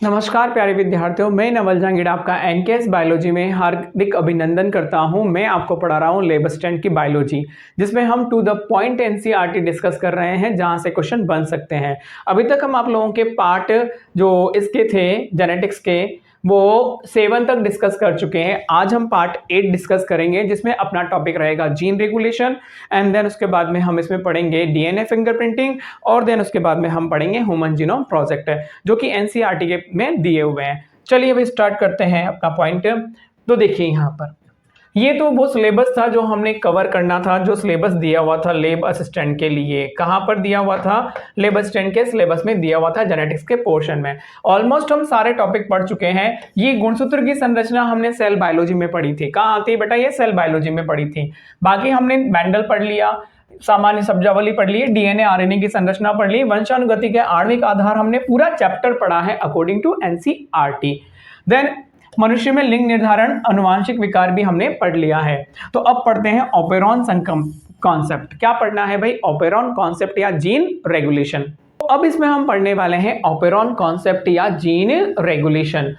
नमस्कार प्यारे विद्यार्थियों, मैं नवल जहांगीर आपका एनकेएस बायोलॉजी में हार्दिक अभिनंदन करता हूं। मैं आपको पढ़ा रहा हूं लेब असिस्टेंट की बायोलॉजी, जिसमें हम to the point NCERT discuss कर रहे हैं, जहां से क्वेश्चन बन सकते हैं। अभी तक हम आप लोगों के पार्ट जो इसके थे जेनेटिक्स के, वो 7 तक डिस्कस कर चुके हैं। आज हम पार्ट 8 डिस्कस करेंगे, जिसमें अपना टॉपिक रहेगा जीन रेगुलेशन, एंड देन उसके बाद में हम इसमें पढ़ेंगे डीएनए फिंगरप्रिंटिंग, और देन उसके बाद में हम पढ़ेंगे ह्यूमन जीनोम प्रोजेक्ट, जो कि एनसीईआरटी के में दिए हुए हैं। चलिए अभी स्टार्ट करते हैं अपना पॉइंट। तो देखिए यहाँ पर ये तो वो सिलेबस था जो हमने कवर करना था, जो सिलेबस दिया हुआ था लेब असिस्टेंट के लिए। कहाँ पर दिया हुआ था? लेब असिस्टेंट के सिलेबस में दिया हुआ था, जेनेटिक्स के पोर्शन में। ऑलमोस्ट हम सारे टॉपिक पढ़ चुके हैं। ये गुणसूत्र की संरचना हमने सेल बायोलॉजी में पढ़ी थी। कहाँ आती है बेटा? ये सेल बायोलॉजी में पढ़ी थी। बाकी हमने मेंडल पढ़ लिया, सामान्य शब्दावली पढ़ ली, डीएनए आरएनए की संरचना पढ़ ली, वंशानुगति के आणविक आधार हमने पूरा चैप्टर पढ़ा है अकॉर्डिंग टू एनसीईआरटी। देन मनुष्य में लिंग निर्धारण, अनुवांशिक विकार भी हमने पढ़ लिया है। तो अब पढ़ते हैं ऑपेरॉन संकम कॉन्सेप्ट। क्या पढ़ना है भाई? ऑपेरॉन कॉन्सेप्ट या जीन रेगुलेशन। तो अब इसमें हम पढ़ने वाले हैं ऑपेरॉन कॉन्सेप्ट या जीन रेगुलेशन।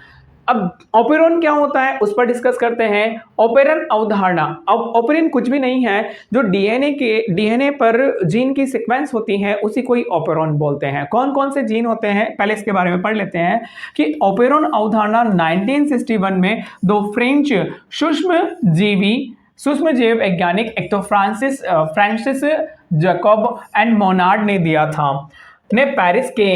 अब ऑपेरॉन क्या होता है उस पर डिस्कस करते हैं। ऑपेरन अवधारणा, अब ऑपेरन कुछ भी नहीं है, जो डीएनए पर जीन की सीक्वेंस होती है उसी को ही ऑपेरॉन बोलते हैं। कौन कौन से जीन होते हैं पहले इसके बारे में पढ़ लेते हैं कि ऑपेरॉन अवधारणा 1961 में दो फ्रेंच सूक्ष्म जीव वैज्ञानिक, एक तो फ्रांसिस जैकब एंड मोनार्ड ने दिया था, ने पेरिस के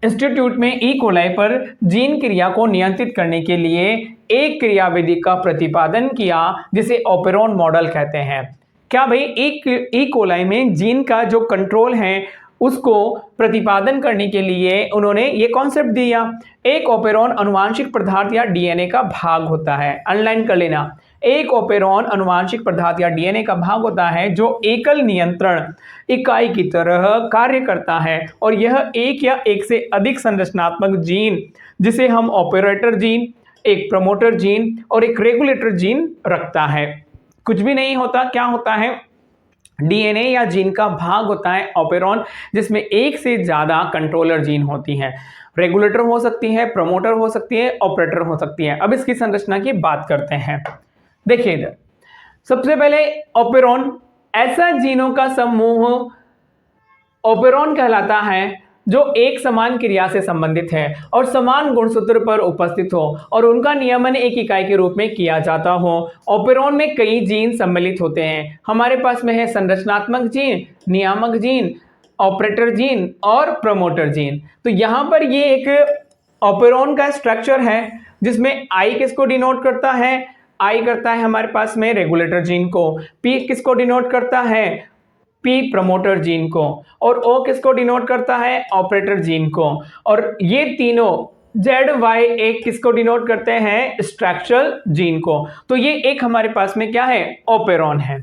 इंस्टीट्यूट में ई कोलाई पर जीन क्रिया को नियंत्रित करने के लिए एक क्रियाविधि का प्रतिपादन किया, जिसे ऑपेरॉन मॉडल कहते हैं। क्या भाई? एक ई कोलाई में जीन का जो कंट्रोल है उसको प्रतिपादन करने के लिए उन्होंने ये कॉन्सेप्ट दिया। एक ऑपेरॉन अनुवांशिक पदार्थ या डीएनए का भाग होता है। अनलाइन कर लेना, एक ऑपेरॉन अनुवांशिक पदार्थ या डीएनए का भाग होता है जो एकल नियंत्रण इकाई की तरह कार्य करता है, और यह एक या एक से अधिक संरचनात्मक जीन, जिसे हम ऑपरेटर जीन, एक प्रमोटर जीन और एक रेगुलेटर जीन रखता है। कुछ भी नहीं होता, क्या होता है? डीएनए या जीन का भाग होता है ऑपेरॉन, जिसमें एक से ज्यादा कंट्रोलर जीन होती हैं। रेगुलेटर हो सकती है, प्रमोटर हो सकती है, ऑपरेटर हो सकती है। अब इसकी संरचना की बात करते हैं। देखिए इधर, सबसे पहले ऑपेरॉन ऐसा जीनों का समूह ऑपेरॉन कहलाता है जो एक समान क्रिया से संबंधित है और समान गुणसूत्र पर उपस्थित हो, और उनका नियमन एक इकाई के रूप में किया जाता हो। ऑपेरॉन में कई जीन सम्मिलित होते हैं। हमारे पास में है संरचनात्मक जीन, नियामक जीन, ऑपरेटर जीन और प्रमोटर जीन। तो यहां पर ये एक ऑपेरॉन का स्ट्रक्चर है, जिसमें आई किसको डिनोट करता है? आई करता है हमारे पास में रेगुलेटर जीन को। पी किसको डिनोट करता है? पी प्रमोटर जीन को। और ओ किसको डिनोट करता है? ऑपरेटर जीन को। और ये तीनों जेड वाई एक किसको डिनोट करते हैं? स्ट्रक्चरल जीन को। तो ये एक हमारे पास में क्या है? ऑपेरॉन है।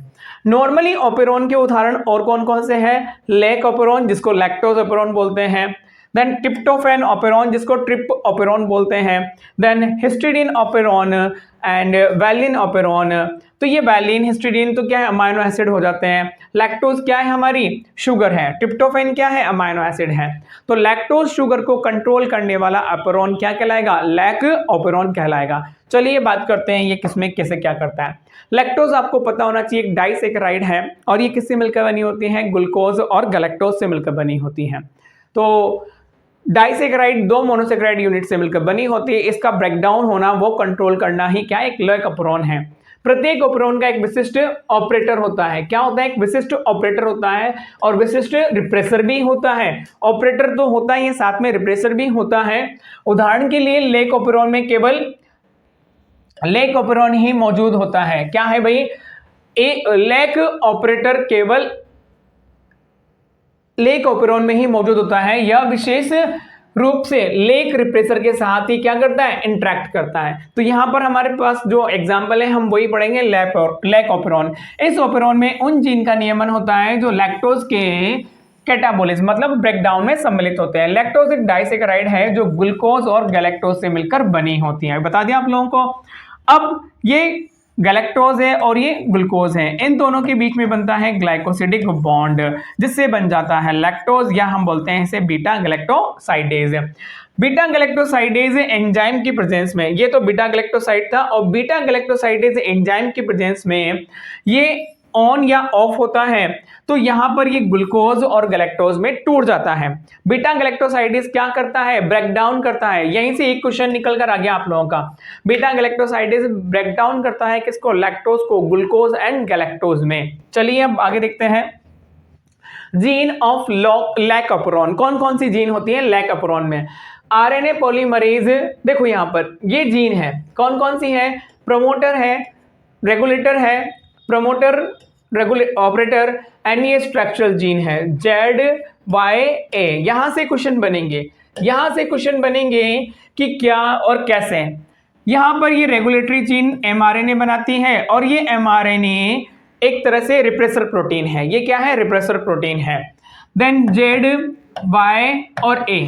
नॉर्मली ऑपेरॉन के उदाहरण और कौन कौन से हैं? लेक ऑपेरॉन, जिसको लैक्टोज ऑपेरॉन बोलते हैं। देन ट्रिप्टोफैन ऑपेरॉन, जिसको ट्रिप ऑपेरॉन बोलते हैं। Then histidine operon and valine operon. तो ये वैलिन, हिस्टिडीन तो क्या है? अमाइनो एसिड हो जाते हैं। लैक्टोज क्या है? हमारी शुगर है। ट्रिप्टोफैन क्या है? अमाइनो एसिड है। तो लैक्टोज शुगर को कंट्रोल करने वाला ऑपेरॉन क्या कहलाएगा? लैक ऑपेरॉन कहलाएगा। चलिए बात करते हैं ये किसमें कैसे क्या करता है। लैक्टोज आपको पता होना चाहिए एक डाइसेकेराइड है, और ये किससे मिलकर बनी होती है? ग्लूकोज और गैलेक्टोज से मिलकर बनी होती है। तो डाइसेकेराइड दो मोनोसेकेराइड यूनिट से मिलकर बनी होती है। इसका ब्रेकडाउन होना, वो कंट्रोल करना ही क्या? एक लेक ऑपेरॉन है। प्रत्येक ऑपेरॉन का एक विशिष्ट ऑपरेटर होता है। क्या होता है? एक विशिष्ट ऑपरेटर होता है, और विशिष्ट रिप्रेसर भी होता है। ऑपरेटर तो होता ही है, साथ में रिप्रेसर भी होता है। उदाहरण के लिए लेक ऑपेरॉन में केवल लेक ऑपेरॉन ही मौजूद होता है। क्या है भाई? लेक ऑपरेटर केवल लेक ऑपेरॉन में ही मौजूद होता है। यह विशेष रूप से लेक रिप्रेसर के साथ ही क्या करता है? इंटरेक्ट करता है। तो यहां पर हमारे पास जो एग्जांपल है हम वही पढ़ेंगे, लेक ऑपेरॉन। इस ऑपेरॉन में उन जीन का नियमन होता है जो लैक्टोज के कैटाबोलिज्म मतलब ब्रेकडाउन में सम्मिलित होते हैं। लैक्टोज एक डाइसेकेराइड है जो ग्लूकोज और गैलेक्टोज से मिलकर बनी होती है। बता दिया आप लोगों को। अब ये गैलेक्टोज है और ये ग्लूकोज है, इन दोनों के बीच में बनता है ग्लाइकोसिडिक बॉन्ड, जिससे बन जाता है लैक्टोज, या हम बोलते हैं इसे beta galactosidase. Beta galactosidase enzyme की प्रेजेंस में, ये तो बीटा गैलेक्टोसाइड था, और बीटा गैलेक्टोसाइडेज एंजाइम की प्रेजेंस में ये ऑन या ऑफ होता है, तो यहां पर ये ग्लूकोज और गैलेक्टोज में टूट जाता है। बीटा गैलेक्टोसाइडेज क्या करता है, ब्रेक डाउन करता है। यहीं से एक क्वेश्चन निकल कर आ गया आप लोगों का। बीटा गैलेक्टोसाइडेज ब्रेक डाउन करता है किसको, लैक्टोज को, ग्लूकोज एंड गैलेक्टोज में। चलिए अब आगे देखते हैं। जीन ऑफ लैकअपरॉन, कौन कौन सी जीन होती है लैकअपरॉन में। आरएनए पॉलीमरेज, देखो यहां पर ये जीन है, कौन कौन सी है, प्रोमोटर है, रेगुलेटर है, प्रमोटर, ऑपरेटर, एंड ये स्ट्रक्चरल जीन है ZYA। यहां से क्वेश्चन बनेंगे, यहां से क्वेश्चन बनेंगे कि क्या और कैसे। यहां पर ये रेगुलेटरी जीन एमआरएनए बनाती है, और ये एमआरएनए एक तरह से रिप्रेसर प्रोटीन है। ये क्या है, रिप्रेसर प्रोटीन है। देन ZY और A,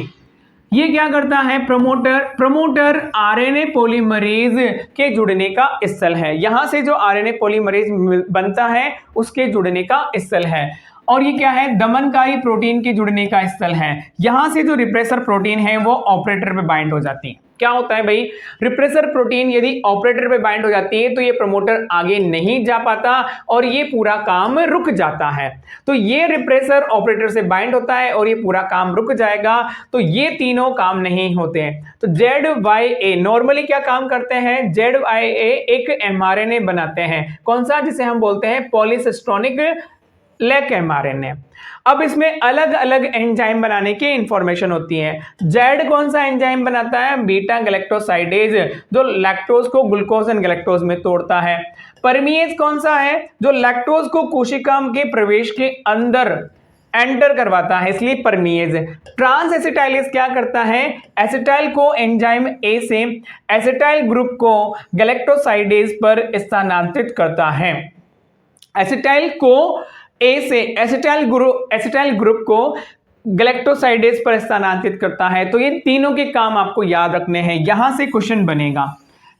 ये क्या करता है, प्रमोटर आरएनए पॉलीमरेज के जुड़ने का स्थल है। यहां से जो आरएनए पॉलीमरेज बनता है उसके जुड़ने का स्थल है। और ये क्या है, दमनकारी प्रोटीन के जुड़ने का स्थल है। यहां से जो रिप्रेसर प्रोटीन है वो ऑपरेटर पे बाइंड हो जाती है। क्या होता है भाई, रिप्रेसर प्रोटीन यदि ऑपरेटर पे बाइंड हो जाती है तो ये प्रमोटर आगे नहीं जा पाता और ये पूरा काम रुक जाता है। तो ये रिप्रेसर ऑपरेटर से बाइंड होता है और ये पूरा काम रुक जाएगा, तो ये तीनों काम नहीं होते हैं। तो ZYA नॉर्मली क्या काम करते हैं, ZYA एक एमआरएनए बनाते हैं, कौन सा, जिसे हम बोलते हैं पॉलीसिस्टोनिक लेक एमआरएनए। अब इसमें अलग अलग एंजाइम बनाने की इंफॉर्मेशन होती है। जेड कौन सा एंजाइम बनाता है, बीटा गैलेक्टोसाइडेज, जो लैक्टोज को ग्लूकोज एंड गैलेक्टोज में तोड़ता है। परमिएज कौन सा है, जो लैक्टोज को कोशिका के प्रवेश के अंदर एंटर करवाता है, इसलिए परमिएज। ट्रांस एसिटाइलेज क्या करता है, एसिटाइल को एंजाइम ए से एसिटाइल ग्रुप को गैलेक्टोसाइडेज पर स्थानांतरित करता है। एसिटाइल को ए से एसिटाइल ग्रुप को गैलेक्टोसाइडेज पर स्थानांतरित करता है। तो ये तीनों के काम आपको याद रखने हैं। यहां से क्वेश्चन बनेगा,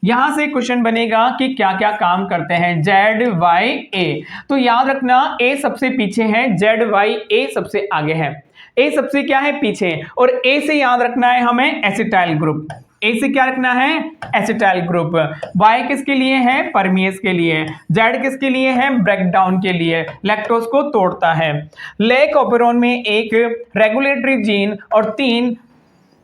यहां से क्वेश्चन बनेगा कि क्या क्या काम करते हैं ZYA। तो याद रखना A सबसे पीछे है, ZYA सबसे आगे है। A सबसे क्या है, पीछे, और A से याद रखना है हमें एसिटाइल ग्रुप। A से क्या रखना है, एसिटाइल ग्रुप। Y किसके लिए है, परमिएज के लिए। Z किसके लिए है, ब्रेकडाउन के लिए, लैक्टोज को तोड़ता है। लैकओपेरॉन में एक रेगुलेटरी जीन और 3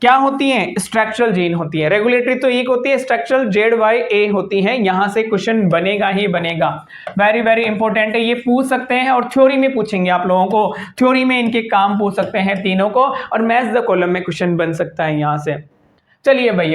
क्या होती है, स्ट्रक्चरल जीन होती है। रेगुलेटरी तो एक होती है, स्ट्रक्चरल ZYA होती है। यहां से क्वेश्चन बनेगा ही बनेगा, वेरी वेरी इंपॉर्टेंट है। ये पूछ सकते हैं और थ्योरी में पूछेंगे आप लोगों को, थ्योरी में इनके काम पूछ सकते हैं तीनों को, और मैथ्स द कॉलम में क्वेश्चन बन सकता है यहां से। चलिए भाई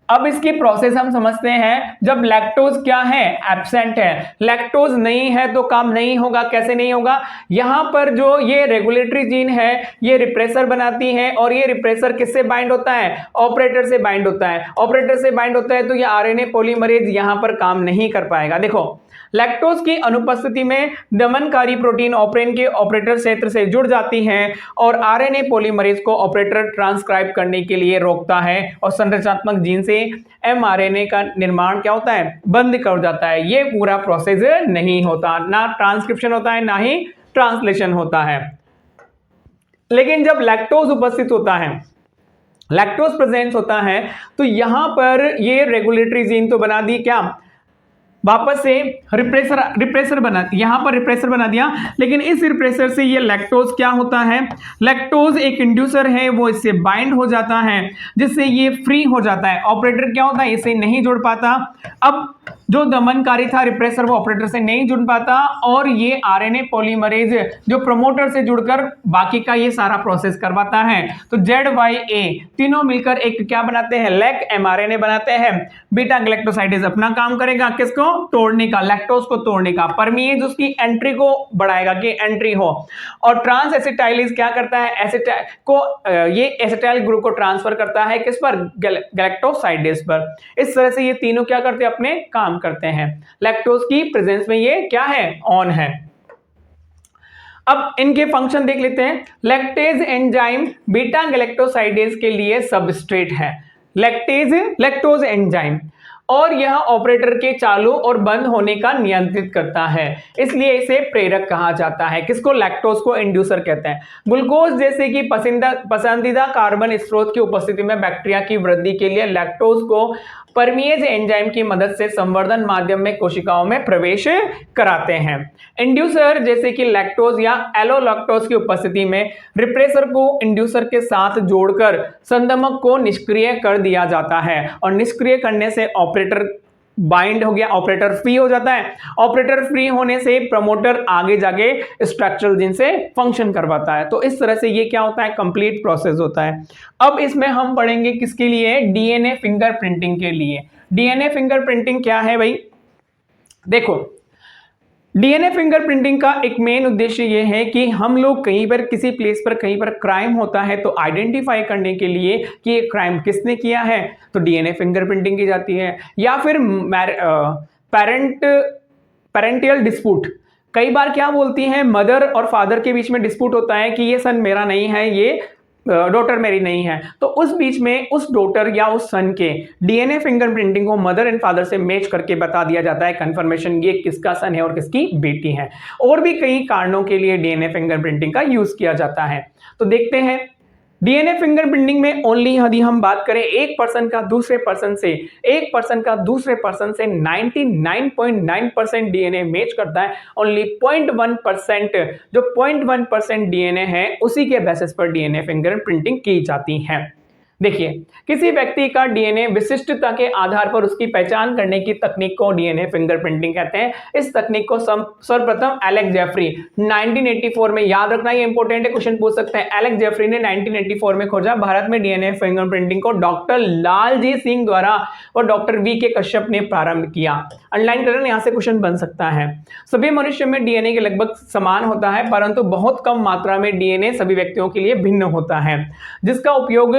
अब इसकी प्रोसेस हम समझते हैं। जब लैक्टोज क्या है, एब्सेंट है, लैक्टोज नहीं है तो काम नहीं होगा। कैसे नहीं होगा, यहां पर जो ये रेगुलेटरी जीन है ये रिप्रेसर बनाती है, और ये रिप्रेसर किससे बाइंड होता है, ऑपरेटर से बाइंड होता है। ऑपरेटर से बाइंड होता है तो ये आरएनए पॉलीमरेज यहां पर काम नहीं कर पाएगा। देखो लैक्टोज की अनुपस्थिति में दमनकारी प्रोटीन ऑपरेन के ऑपरेटर क्षेत्र से जुड़ जाती हैं और आरएनए पॉलीमरेज को ऑपरेटर ट्रांसक्राइब करने के लिए रोकता है, और संरचनात्मक जीन से एमआरएनए का निर्माण क्या होता है, बंद कर जाता है। ये पूरा प्रोसेस नहीं होता, ना ट्रांसक्रिप्शन होता है ना ही ट्रांसलेशन होता है। लेकिन जब लैक्टोज उपस्थित होता है, लैक्टोज प्रेजेंस होता है, तो यहां पर ये रेगुलेटरी जीन तो बना दी, क्या वापस से रिप्रेसर बना, यहां पर रिप्रेसर बना दिया, लेकिन इस रिप्रेसर से ये लैक्टोज क्या होता है, लैक्टोज एक इंड्यूसर है, वो इससे बाइंड हो जाता है जिससे ये फ्री हो जाता है। ऑपरेटर क्या होता है, इसे नहीं जुड़ पाता। अब जो दमनकारी था रिप्रेसर वो ऑपरेटर से नहीं जुड़ पाता, और ये आरएनए पॉलीमरेज जो प्रमोटर से जुड़कर बाकी का ये सारा प्रोसेस करवाता है। तो ZYA तीनों मिलकर एक क्या बनाते हैं, लैक एमआरएनए बनाते हैं। बीटा गैलेक्टोसाइडेज अपना काम करेगा, किसको तोड़ने का, लैक्टोज को तोड़ने का। परमिएज उसकी एंट्री को बढ़ाएगा कि एंट्री हो, और ट्रांस एसिटाइलेज क्या करता है, एसिटाइल को ये एसिटाइल ग्रुप को ट्रांसफर करता है किस पर, गैलेक्टोसाइडेज पर। इस तरह से ये तीनों क्या करते हैं, अपने काम करते हैं। लैक्टोज की प्रेजेंस में ये क्या है, ऑन है। अब इनके फंक्शन देख लेते हैं। लैक्टेज एंजाइम बीटा गैलेक्टोसाइडेज के लिए सबस्ट्रेट है, लैक्टोज एंजाइम, और यह ऑपरेटर के चालू और बंद होने का नियंत्रित करता है, इसलिए इसे प्रेरक कहा जाता है। किसको? लैक्टोज को इंड्यूसर कहते हैं। ग्लूकोज जैसे कि पसंदीदा कार्बन स्रोत की उपस्थिति में बैक्टीरिया की वृद्धि के लिए लैक्टोज को परमीएज एंजाइम की मदद से संवर्धन माध्यम में कोशिकाओं में प्रवेश कराते हैं। इंड्यूसर जैसे कि लैक्टोज या एलोलैक्टोज की उपस्थिति में रिप्रेसर को इंड्यूसर के साथ जोड़कर संदमक को निष्क्रिय कर दिया जाता है और निष्क्रिय करने से ऑपरेटर बाइंड हो गया, ऑपरेटर फ्री हो जाता है। ऑपरेटर फ्री होने से प्रमोटर आगे जाके स्ट्रक्चरल जीन से फंक्शन करवाता है। तो इस तरह से ये क्या होता है? कंप्लीट प्रोसेस होता है। अब इसमें हम पढ़ेंगे किसके लिए? डीएनए फिंगरप्रिंटिंग के लिए। डीएनए फिंगरप्रिंटिंग क्या है भाई? देखो, डीएनए फिंगरप्रिंटिंग का एक मेन उद्देश्य यह है कि हम लोग कहीं पर किसी प्लेस पर कहीं पर क्राइम होता है तो आइडेंटिफाई करने के लिए कि ये क्राइम किसने किया है तो डीएनए फिंगरप्रिंटिंग की जाती है। या फिर पेरेंटियल डिस्प्यूट, कई बार क्या बोलती हैं, मदर और फादर के बीच में डिस्प्यूट होता है कि ये सन मेरा नहीं है, ये डॉटर मेरी नहीं है, तो उस बीच में उस डॉटर या उस सन के डीएनए फिंगरप्रिंटिंग को मदर एंड फादर से मैच करके बता दिया जाता है कंफर्मेशन ये किसका सन है और किसकी बेटी है। और भी कई कारणों के लिए डीएनए फिंगरप्रिंटिंग का यूज किया जाता है। तो देखते हैं डीएनए फिंगरप्रिंटिंग में ओनली यदि हम बात करें एक पर्सन का दूसरे पर्सन से 99.9% डीएनए मैच करता है। ओनली 0.1% जो 0.1% डीएनए है उसी के बेसिस पर डीएनए फिंगरप्रिंटिंग की जाती है। देखिए, किसी व्यक्ति का डीएनए विशिष्टता के आधार पर उसकी पहचान करने की तकनीक को डीएनए फिंगरप्रिंटिंग कहते हैं। इस तकनीक को सर्वप्रथम एलेक्स जेफरी 1984 में, याद रखना ये इंपॉर्टेंट है, क्वेश्चन पूछ सकते हैं, एलेक्स जेफरी ने 1984 में खोजा। भारत में डीएनए फिंगरप्रिंटिंग को डॉक्टर लालजी सिंह द्वारा और डॉक्टर वी के कश्यप ने प्रारंभ किया। अंडरलाइन करें, यहां से क्वेश्चन बन सकता है। सभी मनुष्य में डीएनए के लगभग समान होता है, परंतु बहुत कम मात्रा में डीएनए सभी व्यक्तियों के लिए भिन्न होता है, जिसका उपयोग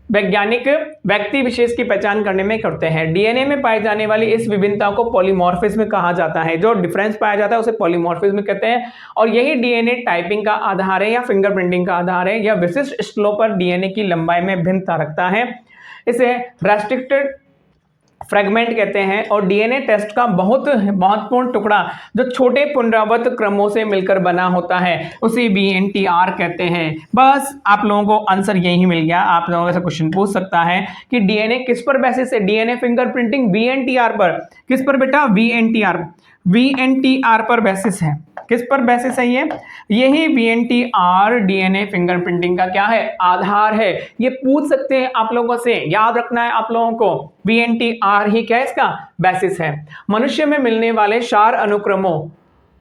वैज्ञानिक व्यक्ति विशेष की पहचान करने में करते हैं। डीएनए में पाई जाने वाली इस विभिन्नता को पॉलीमॉर्फिज्म कहा जाता है। जो डिफरेंस पाया जाता है उसे पॉलीमॉर्फिज्म कहते हैं। और यही डीएनए टाइपिंग का आधार है या फिंगरप्रिंटिंग का आधार है। यह विशिष्ट स्थलों पर डीएनए की लंबाई में भिन्नता रखता है। इसे रेस्ट्रिक्टेड फ्रेगमेंट कहते हैं। और डीएनए टेस्ट का बहुत महत्वपूर्ण टुकड़ा जो छोटे पुनरावृत्त क्रमों से मिलकर बना होता है उसे VNTR कहते हैं। बस आप लोगों को आंसर यही मिल गया। आप लोगों से क्वेश्चन पूछ सकता है कि डीएनए किस पर बेसिस है? डीएनए फिंगरप्रिंटिंग VNTR पर। किस पर बेटा? VNTR पर बेसिस है। किस पर बेसिस है ये? यही VNTR डीएनए फिंगरप्रिंटिंग का क्या है? आधार है। ये पूछ सकते हैं आप लोगों से, याद रखना है आप लोगों को, VNTR ही क्या है? इसका बेसिस है। मनुष्य में मिलने वाले 4 अनुक्रमों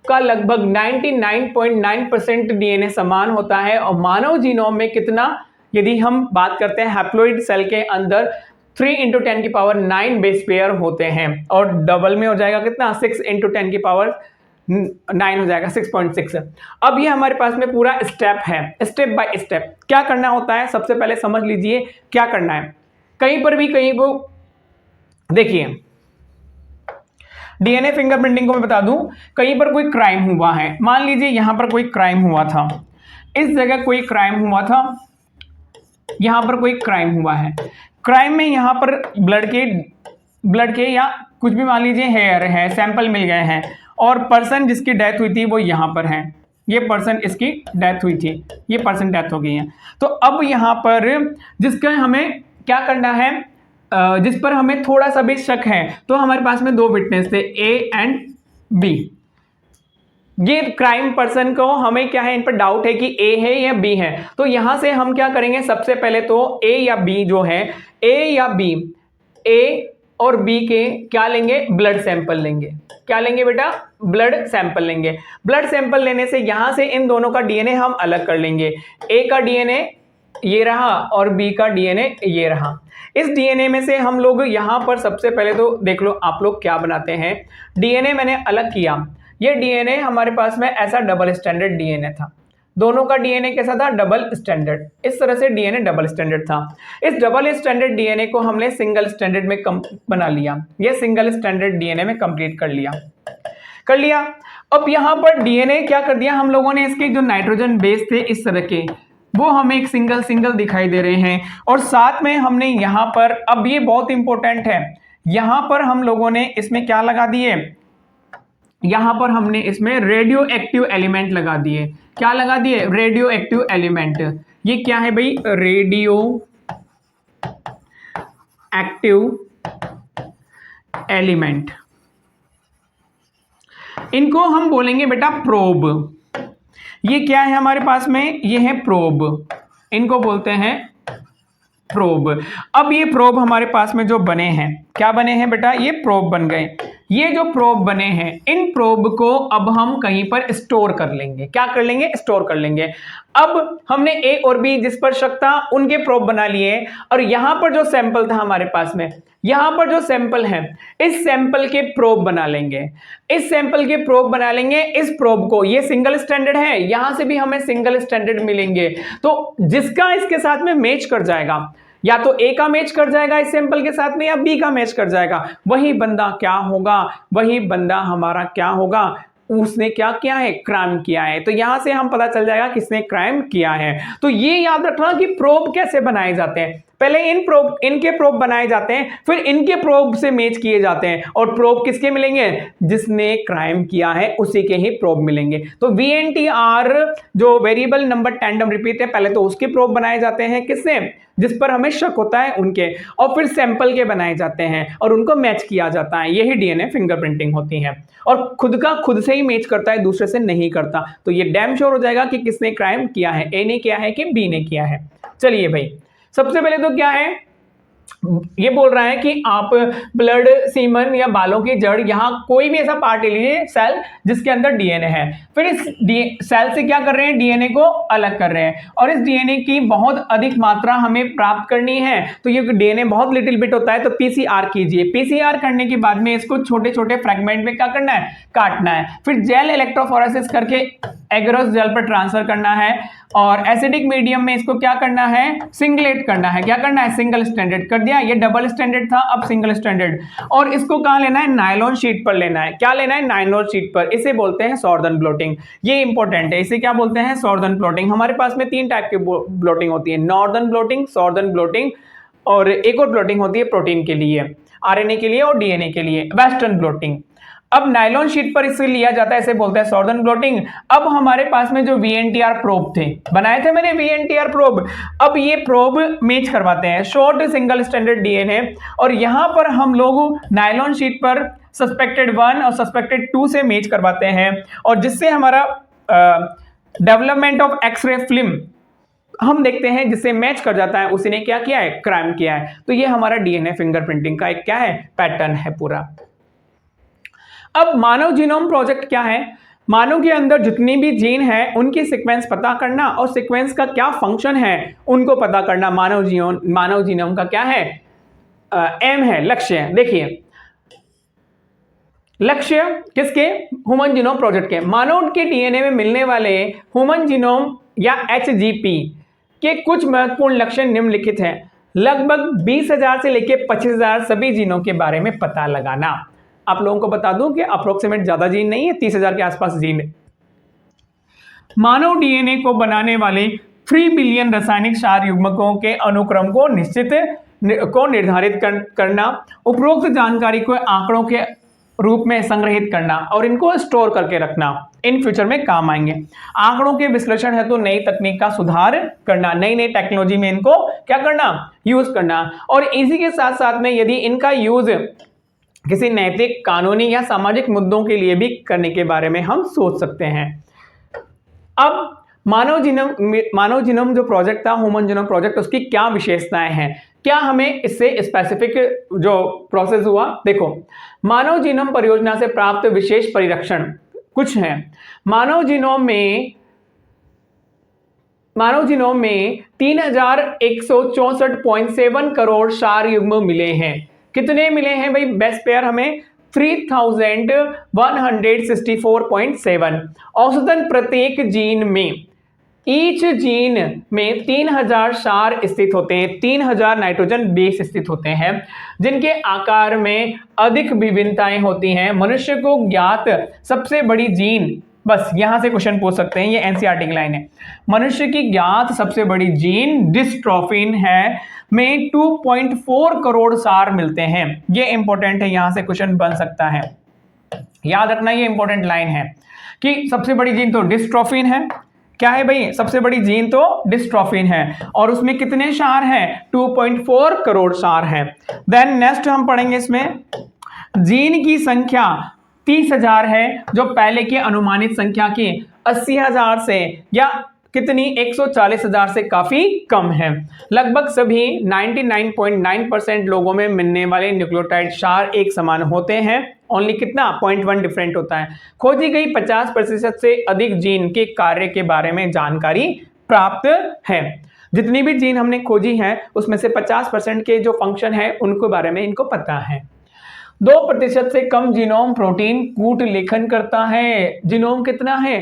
का लगभग 99.9% डीएनए समान होता है। और मानव जीनोम में कितना, यदि हम बात करते हैं हैप्लॉइड सेल के अंदर 3 × 10⁹ बेस पेयर होते हैं। और डबल में हो जाएगा कितना? 6 × 10⁹ हो जाएगा 6.6। अब ये हमारे पास में पूरा स्टेप है, स्टेप बाय स्टेप क्या करना होता है। सबसे पहले समझ लीजिए क्या करना है। कहीं पर भी कहीं को देखिए, डीएनए फिंगरप्रिंटिंग को मैं बता दूं, कहीं पर कोई क्राइम हुआ है, मान लीजिए यहां पर कोई क्राइम हुआ था, इस जगह कोई क्राइम हुआ था, यहां पर कोई क्राइम हुआ है। क्राइम में यहां पर ब्लड के या कुछ भी मान लीजिए हेयर है, सैंपल मिल गए हैं और पर्सन जिसकी डेथ हुई थी वो यहां पर है। ये पर्सन, इसकी डेथ हुई थी, ये पर्सन डेथ हो गई है। तो अब यहां पर जिसका हमें क्या करना है, जिस पर हमें थोड़ा सा भी शक है, तो हमारे पास में 2 विटनेस थे, A एंड B। ये क्राइम पर्सन को हमें क्या है, इन पर डाउट है कि A है या B है। तो यहां से हम क्या करेंगे, सबसे पहले तो A या B जो है, A या B, A और B के क्या लेंगे? ब्लड सैंपल लेंगे। क्या लेंगे बेटा? ब्लड सैंपल लेंगे। ब्लड सैंपल लेने से यहां से इन दोनों का डीएनए हम अलग कर लेंगे। A का डीएनए ये रहा और B का डीएनए ये रहा। इस डीएनए में से हम लोग यहां पर सबसे पहले तो देख लो आप लोग क्या बनाते हैं। डीएनए मैंने अलग किया। ये डीएनए हमारे पास में ऐसा डबल स्टैंडर्ड डीएनए था। दोनों का डीएनए कैसा था? Double standard. इस तरह से डीएनए डबल स्टैंडर्ड था। इस डबल स्टैंडर्ड डीएनए को हमने सिंगल स्टैंडर्ड में बना लिया। ये सिंगल स्टैंडर्ड डीएनए में कंप्लीट कर लिया। अब यहां पर डीएनए क्या कर दिया हम लोगों ने, इसके जो नाइट्रोजन बेस थे इस तरह के, वो हमें एक सिंगल दिखाई दे रहे हैं। और साथ में हमने यहां पर, अब ये बहुत इंपॉर्टेंट है, यहां पर हम लोगों ने इसमें क्या लगा दिए, यहां पर हमने इसमें रेडियो एक्टिव एलिमेंट लगा दिए। क्या लगा दिए? Radio active element. ये क्या है भाई? Radio active element. इनको हम बोलेंगे बेटा प्रोब। ये क्या है हमारे पास में? ये है प्रोब, इनको बोलते हैं प्रोब। अब ये प्रोब हमारे पास में जो बने हैं, क्या बने हैं बेटा? ये प्रोब बन गए। ये जो प्रोब बने हैं, इन प्रोब को अब हम कहीं पर स्टोर कर लेंगे। क्या कर लेंगे? स्टोर कर लेंगे। अब हमने ए और बी जिस पर शक था उनके प्रोब बना लिए, और यहां पर जो सैंपल था हमारे पास में, यहां पर जो सैंपल है, इस सैंपल के प्रोब बना लेंगे। इस सैंपल के प्रोब बना लेंगे। इस प्रोब को, ये सिंगल स्टैंडर्ड है, यहां से भी हमें सिंगल स्टैंडर्ड मिलेंगे। तो जिसका इसके साथ में मैच कर जाएगा, या तो ए का मैच कर जाएगा इस सैंपल के साथ में, या बी का मैच कर जाएगा, वही बंदा क्या होगा? वही बंदा हमारा क्या होगा? उसने क्या किया है? क्राइम किया है। तो यहां से हम पता चल जाएगा किसने क्राइम किया है। तो ये याद रखना कि प्रोब कैसे बनाए जाते हैं। पहले इनके प्रोब बनाए जाते हैं, फिर इनके प्रोब से मैच किए जाते हैं, और प्रोब किसके मिलेंगे? जिसने क्राइम किया है उसी के ही प्रोब मिलेंगे। तो VNTR जो वेरिएबल नंबर टैंडम रिपीट है, पहले तो उसके प्रोब बनाए जाते हैं, किससे? जिस पर हमें शक होता है उनके, और फिर सैंपल के बनाए जाते हैं और उनको मैच किया जाता है। यही DNA फिंगरप्रिंटिंग होती है। और खुद का खुद से ही मैच करता है, दूसरे से नहीं करता। तो ये डैम श्योर हो जाएगा कि किसने क्राइम किया है, ए ने किया है कि बी ने किया है। चलिए भाई, सबसे पहले तो क्या है, ये बोल रहा है कि आप ब्लड, सीमन या बालों की जड़, यहां कोई भी ऐसा पार्ट ले लीजिए, सेल जिसके अंदर DNA है। फिर इस सेल से क्या कर रहे हैं? DNA को अलग कर रहे हैं, और इस DNA की बहुत अधिक मात्रा हमें प्राप्त करनी है। तो ये DNA बहुत लिटिल बिट होता है, तो PCR कीजिए। PCR करने के बाद में इसको छोटे छोटे फ्रेगमेंट में क्या करना है? काटना है। फिर जेल इलेक्ट्रोफोरेसिस करके एगरोस जेल पर ट्रांसफर करना है, और एसिडिक मीडियम में इसको क्या करना है? सिंगलेट करना है। क्या करना है? सिंगल स्टैंडर्ड कर दिया। ये डबल स्टैंडर्ड था, अब सिंगल स्टैंडर्ड। और इसको कहां लेना है? नायलॉन शीट पर लेना है। क्या लेना है? नायलॉन शीट पर। इसे बोलते हैं सॉर्दर्न ब्लोटिंग। ये इंपॉर्टेंट है, इसे क्या बोलते हैं? सॉर्दर्न ब्लोटिंग। हमारे पास में 3 टाइप की ब्लोटिंग होती है, नॉर्दर्न ब्लोटिंग, सॉर्दर्न ब्लोटिंग, और एक और ब्लोटिंग होती है प्रोटीन के लिए, RNA के लिए और DNA के लिए, वेस्टर्न ब्लोटिंग। अब नायलॉन शीट पर इसे लिया जाता है, इसे बोलते हैं सॉर्दर्न ब्लोटिंग। अब हमारे पास में जो VNTR प्रोब थे, बनाए थे मैंने VNTR प्रोब, अब ये प्रोब मैच करवाते हैं, शॉर्ट सिंगल स्टैंडर्ड DNA, और यहां पर हम लोग नायलॉन शीट पर सस्पेक्टेड 1 और सस्पेक्टेड 2 से मैच करवाते हैं, और जिससे हमारा डेवलपमेंट ऑफ एक्सरे फिल्म हम देखते हैं, जिससे मैच कर जाता है, उसी ने क्या किया है? क्राइम किया है। तो ये हमारा DNA फिंगरप्रिंटिंग का एक क्या है? पैटर्न है पूरा। अब मानव जीनोम प्रोजेक्ट क्या है? मानव के अंदर जितनी भी जीन है उनकी सीक्वेंस पता करना, और सीक्वेंस का क्या फंक्शन है उनको पता करना। मानव जीनोम का क्या है? एम है, लक्ष्य। देखिए, लक्ष्य किसके? ह्यूमन जीनोम प्रोजेक्ट के। मानव के DNA में मिलने वाले ह्यूमन जीनोम या HGP के कुछ महत्वपूर्ण लक्ष्य निम्नलिखित हैं। लगभग 20,000 से लेकर 25,000 सभी जीनों के बारे में पता लगाना। आप लोगों को बता दूं कि अप्रोक्सीमेट ज्यादा जीन नहीं है, 30,000 के आसपास जीन है। मानव DNA को बनाने वाले 3 बिलियन रासायनिक क्षार युग्मकों के अनुक्रम को निर्धारित करना, उपरोक्त जानकारी को आंकड़ों के रूप में संग्रहित करना और इनको स्टोर करके रखना, इन फ्यूचर में काम आएंगे। आंकड़ों के विश्लेषण है तो नई तकनीक का सुधार करना, नई नई टेक्नोलॉजी में इनको क्या करना? यूज करना। और इसी के साथ साथ में यदि इनका यूज किसी नैतिक, कानूनी या सामाजिक मुद्दों के लिए भी करने के बारे में हम सोच सकते हैं। अब मानव जीनोम जो प्रोजेक्ट था, ह्यूमन जीनोम प्रोजेक्ट, उसकी क्या विशेषताएं हैं? क्या हमें इससे स्पेसिफिक जो प्रोसेस हुआ? देखो, मानव जीनोम परियोजना से प्राप्त विशेष परिरक्षण कुछ हैं। मानव जीनोम में 3,164.7 करोड़ क्षार युग्म मिले हैं। कितने मिले हैं भाई? बेस्ट पेयर हमें 3,164.7। औसतन प्रत्येक जीन में, ईच जीन में 3,000 क्षार स्थित होते हैं, 3,000 नाइट्रोजन बेस स्थित होते हैं, जिनके आकार में अधिक विभिन्नताएं होती हैं। मनुष्य को ज्ञात सबसे बड़ी जीन बस यहां से क्वेश्चन पूछ सकते हैं, ये एनसीईआरटी की लाइन है। मनुष्य की ज्ञात सबसे बड़ी जीन डिस्ट्रोफिन है में 2.4 करोड़ सार मिलते हैं। ये इंपॉर्टेंट है, यहां से क्वेश्चन बन सकता है, याद रखना ये इंपॉर्टेंट लाइन है कि सबसे बड़ी जीन तो डिस्ट्रोफिन है। क्या है भाई, सबसे बड़ी जीन तो डिस्ट्रोफिन है और उसमें कितने सार हैं, 2.4 करोड़ सार हैं। देन नेक्स्ट हम पढ़ेंगे इसमें जीन की संख्या 30,000 है, जो पहले की अनुमानित संख्या की 80,000 से या कितनी 140,000 से काफी कम है। लगभग सभी 99.9% लोगों में मिलने वाले न्यूक्लियोटाइड सार एक समान होते हैं, ओनली कितना 0.1 डिफरेंट होता है। खोजी गई 50% से अधिक जीन के कार्य के बारे में जानकारी प्राप्त है। जितनी भी जीन हमने खोजी है उसमें से 50% के जो फंक्शन है उनके बारे में इनको पता है। 2% से कम जीनोम प्रोटीन कूट लेखन करता है। जीनोम कितना है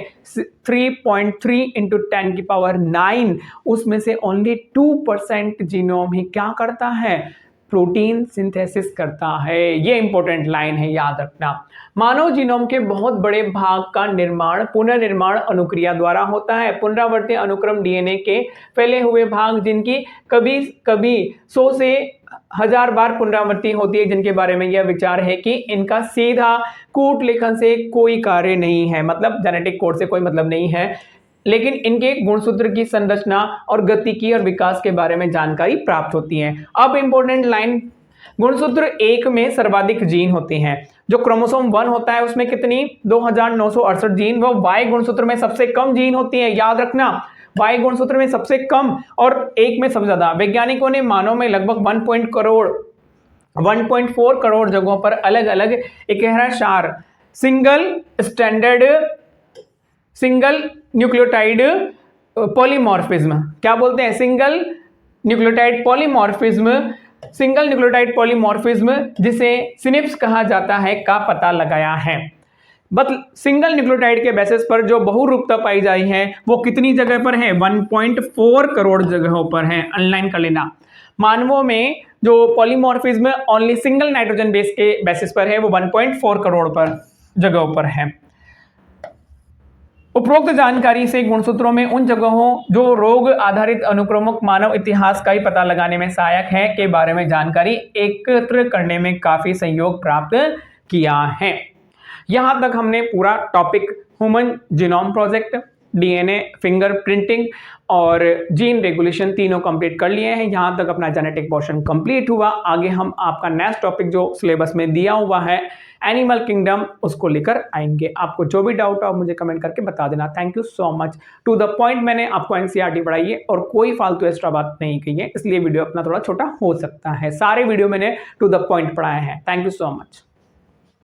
3.3 इंटू 10 की पावर 9, उसमें से ओनली 2% जीनोम ही क्या करता है, प्रोटीन सिंथेसिस करता है। ये इंपॉर्टेंट लाइन है, याद रखना। मानव जीनोम के बहुत बड़े भाग का निर्माण पुनर्निर्माण अनुक्रिया द्वारा होता है। पुनरावर्ती अनुक्रम डीएनए के फैले हुए भाग जिनकी कभी कभी 100 से 1000 बार पुनरावृत्ति होती है, जिनके बारे में यह विचार है कि इनका सीधा कूट लेखन से कोई कार्य नहीं है, मतलब जेनेटिक कोड से कोई मतलब नहीं है, लेकिन इनके गुणसूत्र की संरचना और गतिकी और विकास के बारे में जानकारी प्राप्त होती है। अब इंपॉर्टेंट लाइन, गुणसूत्र 1 में सर्वाधिक जीन होते हैं। जो क्रोमोसोम 1 होता है उसमें कितनी 2968 जीन, वो वाई गुणसूत्र में सबसे कम जीन होती है, याद रखना। वाई गुणसूत्र में सबसे कम और 1 में सबसे ज्यादा। वैज्ञानिकों ने मानव में लगभग 1.4 करोड़ जगहों पर अलग अलग 11 सार सिंगल न्यूक्लियोटाइड पॉलीमॉर्फिज्म, क्या बोलते हैं, सिंगल न्यूक्लियोटाइड पॉलीमॉर्फिज्म जिसे सिनिप्स कहा जाता है का पता लगाया है। बट सिंगल न्यूक्लियोटाइड के बेसिस पर जो बहुरूपता पाई जाई है वो कितनी जगह पर है, 1.4 करोड़ जगहों पर है, अनलाइन कर लेना। मानवों में जो polymorphism only single nitrogen base के बेसिस पर है वो 1.4 करोड़ पर जगहों पर है। उपरोक्त जानकारी से गुणसूत्रों में उन जगहों जो रोग आधारित अनुक्रमक मानव इतिहास का ही पता लगाने में सहायक है के बारे में जानकारी एकत्र करने में काफी सहयोग प्राप्त किया है। यहां तक हमने पूरा topic human genome project, DNA fingerprinting और जीन रेगुलेशन तीनों कंप्लीट कर लिए हैं। यहां तक अपना जेनेटिक पोर्शन कंप्लीट हुआ। आगे हम आपका नेक्स्ट टॉपिक जो सिलेबस में दिया हुआ है एनिमल किंगडम, उसको लेकर आएंगे। आपको जो भी डाउट हो मुझे कमेंट करके बता देना। Thank you so much. To the point मैंने आपको एनसीईआरटी पढ़ाई है और कोई फालतू एक्स्ट्रा बात नहीं कही है, इसलिए वीडियो अपना थोड़ा छोटा हो सकता है। सारे वीडियो मैंने टू द पॉइंट पढ़ाए हैं। Thank you so much.